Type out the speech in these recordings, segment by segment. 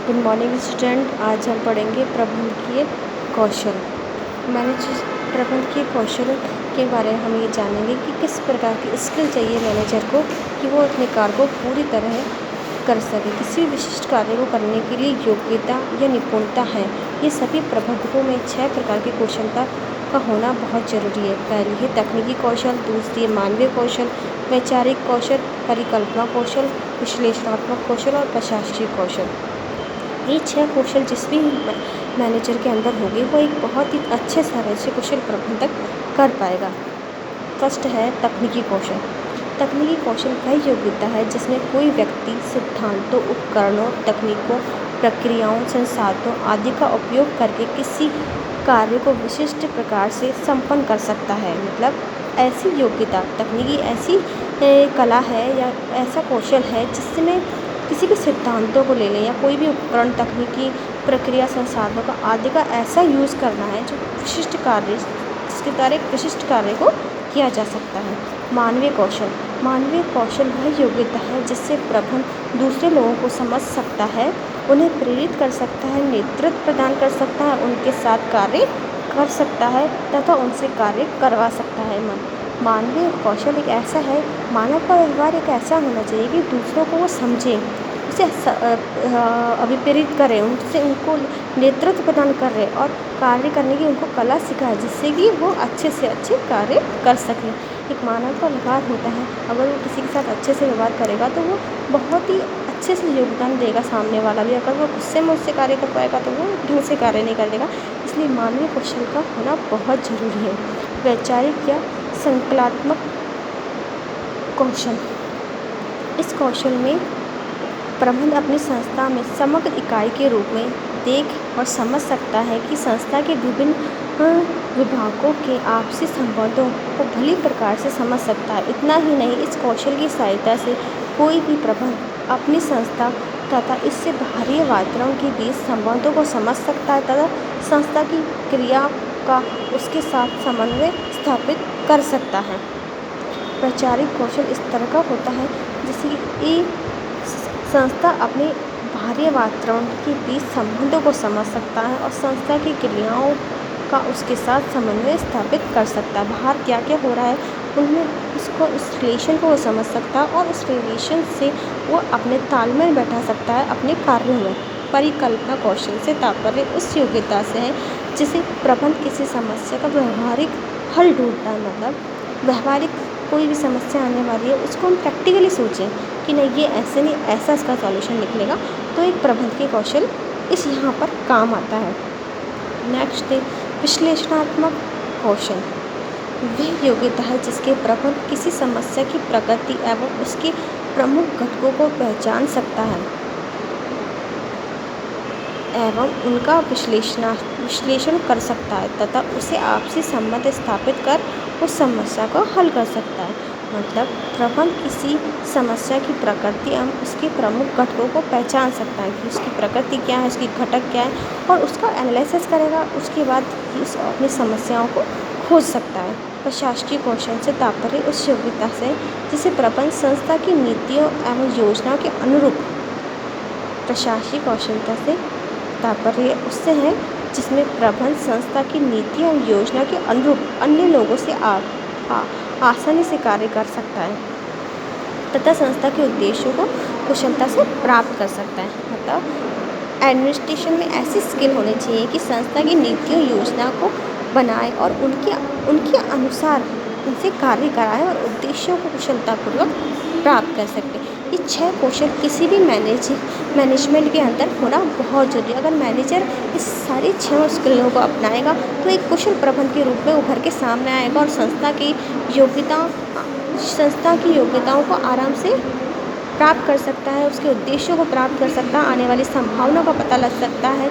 Good morning student. आज हम पढ़ेंगे प्रबंधकीय कौशल। प्रबंधकीय कौशल के बारे में हम ये जानेंगे कि किस प्रकार की स्किल चाहिए मैनेजर को कि वो अपने कार्य को पूरी तरह कर सके। किसी विशिष्ट कार्य को करने के लिए योग्यता या निपुणता है। ये सभी प्रबंधकों में 6 प्रकार की कौशलता का होना बहुत ज़रूरी है। पहली है तकनीकी कौशल, दूसरी है मानवीय कौशल, वैचारिक कौशल, परिकल्पना कौशल, विश्लेषणात्मक कौशल और प्रशासनिक कौशल। ये 6 कौशल जिस भी मैनेजर के अंदर होगी वो एक बहुत ही अच्छे तरह से कुशल प्रबंधक कर पाएगा। फर्स्ट है तकनीकी कौशल। तकनीकी कौशल वह योग्यता है जिसमें कोई व्यक्ति सिद्धांतों, उपकरणों, तकनीकों, प्रक्रियाओं, संसाधनों आदि का उपयोग करके किसी कार्य को विशिष्ट प्रकार से संपन्न कर सकता है। मतलब ऐसी योग्यता तकनीकी ऐसी कला है या ऐसा कौशल है जिसमें किसी भी सिद्धांतों को ले लें या कोई भी उपकरण, तकनीकी प्रक्रिया, संसाधनों का आदि का ऐसा यूज़ करना है जो विशिष्ट कार्य जिसके द्वारा एक विशिष्ट कार्य को किया जा सकता है। मानवीय कौशल। मानवीय कौशल वह योग्यता है जिससे प्रबंधक दूसरे लोगों को समझ सकता है, उन्हें प्रेरित कर सकता है, नेतृत्व प्रदान कर सकता है, उनके साथ कार्य कर सकता है तथा उनसे कार्य करवा सकता है। मानवीय कौशल एक ऐसा है, मानव का व्यवहार एक ऐसा होना चाहिए कि दूसरों को वो समझें, उसे अभिप्रेरित करें, उनको नेतृत्व प्रदान करें और कार्य करने की उनको कला सिखाए जिससे कि वो अच्छे से अच्छे कार्य कर सकें। एक मानव का व्यवहार होता है, अगर वो किसी के साथ अच्छे से व्यवहार करेगा तो वो बहुत ही अच्छे से योगदान देगा। सामने वाला भी अगर वो गुस्से में उससे कार्य कर पाएगा तो वो ढंग से कार्य नहीं करेगा। इसलिए मानवीय कौशल का होना बहुत ज़रूरी है। वैचारिक या संकल्पात्मक कौशल। इस कौशल में प्रबंधक अपनी संस्था में समग्र इकाई के रूप में देख और समझ सकता है कि संस्था के विभिन्न विभागों के आपसी संबंधों को भली प्रकार से समझ सकता है। इतना ही नहीं, इस कौशल की सहायता से कोई भी प्रबंधक अपनी संस्था तथा इससे बाहरी वातावरण के बीच संबंधों को समझ सकता है तथा संस्था की क्रिया का उसके साथ समन्वय स्थापित कर सकता है। वैचारिक कौशल इस तरह का होता है जैसे कि संस्था अपने बाहरी वातावरण के बीच संबंधों को समझ सकता है और संस्था की क्रियाओं का उसके साथ समन्वय स्थापित कर सकता है। बाहर क्या क्या हो रहा है उनमें उस रिलेशन को वो समझ सकता है और उस रिलेशन से वो अपने तालमेल बैठा सकता है अपने कार्यों में। परिकल्पना कौशल से तात्पर्य उस योग्यता से है जिसे प्रबंधक किसी समस्या का व्यवहारिक हल ढूंढता है। मतलब व्यवहारिक कोई भी समस्या आने वाली है उसको हम प्रैक्टिकली सोचें कि नहीं ये ऐसे नहीं, ऐसा इसका सॉल्यूशन निकलेगा, तो एक प्रबंधकीय कौशल इस यहाँ पर काम आता है। नेक्स्ट है विश्लेषणात्मक कौशल। वह योग्यता है जिसके प्रबंधक किसी समस्या की प्रकृति एवं उसके प्रमुख घटकों को पहचान सकता है एवं उनका विश्लेषण कर सकता है तथा उसे आपसी संबंध स्थापित कर उस समस्या को हल कर सकता है। मतलब प्रबंधक किसी समस्या की प्रकृति एवं उसके प्रमुख घटकों को पहचान सकता है कि उसकी प्रकृति क्या है, उसकी घटक क्या है और उसका एनालिसिस करेगा। उसके बाद उस अपनी समस्याओं को खोज सकता है। प्रशासकीय कौशल से तात्पर्य उस योग्यता से जिसे प्रबंधक संस्था की नीतियों एवं योजनाओं के अनुरूप। प्रशासकीय कौशलता से तात्पर्य उससे है जिसमें प्रबंधक संस्था की नीति और योजना के अनुरूप अन्य लोगों से आसानी से कार्य कर सकता है तथा संस्था के उद्देश्यों को कुशलता से प्राप्त कर सकता है। मतलब एडमिनिस्ट्रेशन में ऐसी स्किल होनी चाहिए कि संस्था की नीतियों योजना को बनाए और उनके अनुसार उनसे कार्य कराए और उद्देश्यों को कुशलतापूर्वक प्राप्त कर सकते हैं। ये 6 कौशल किसी भी मैनेजमेंट के अंदर होना बहुत ज़रूरी है। अगर मैनेजर इस सारी 6 स्किलों को अपनाएगा तो एक कुशल प्रबंधक के रूप में उभर के सामने आएगा और संस्था की योग्यताओं को आराम से प्राप्त कर सकता है, उसके उद्देश्यों को प्राप्त कर सकता है, आने वाली संभावनाओं का पता लग सकता है।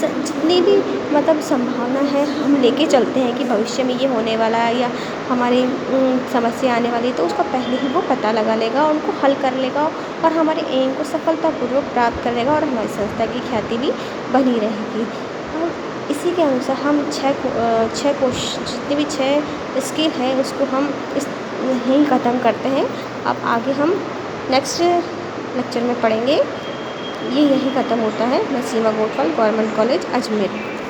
जितनी भी मतलब संभावना है हम लेके चलते हैं कि भविष्य में ये होने वाला है या हमारी समस्या आने वाली है तो उसका पहले ही वो पता लगा लेगा और उनको हल कर लेगा और हमारे एम को सफलतापूर्वक प्राप्त कर लेगा और हमारी संस्था की ख्याति भी बनी रहेगी। और इसी के अनुसार हम 6 जितनी भी 6 स्किल है उसको हम यहीं ख़त्म करते हैं। अब आगे हम नेक्स्ट लेक्चर में पढ़ेंगे। ये यहीं ख़त्म होता है। Nasima Gotwal government college Ajmer.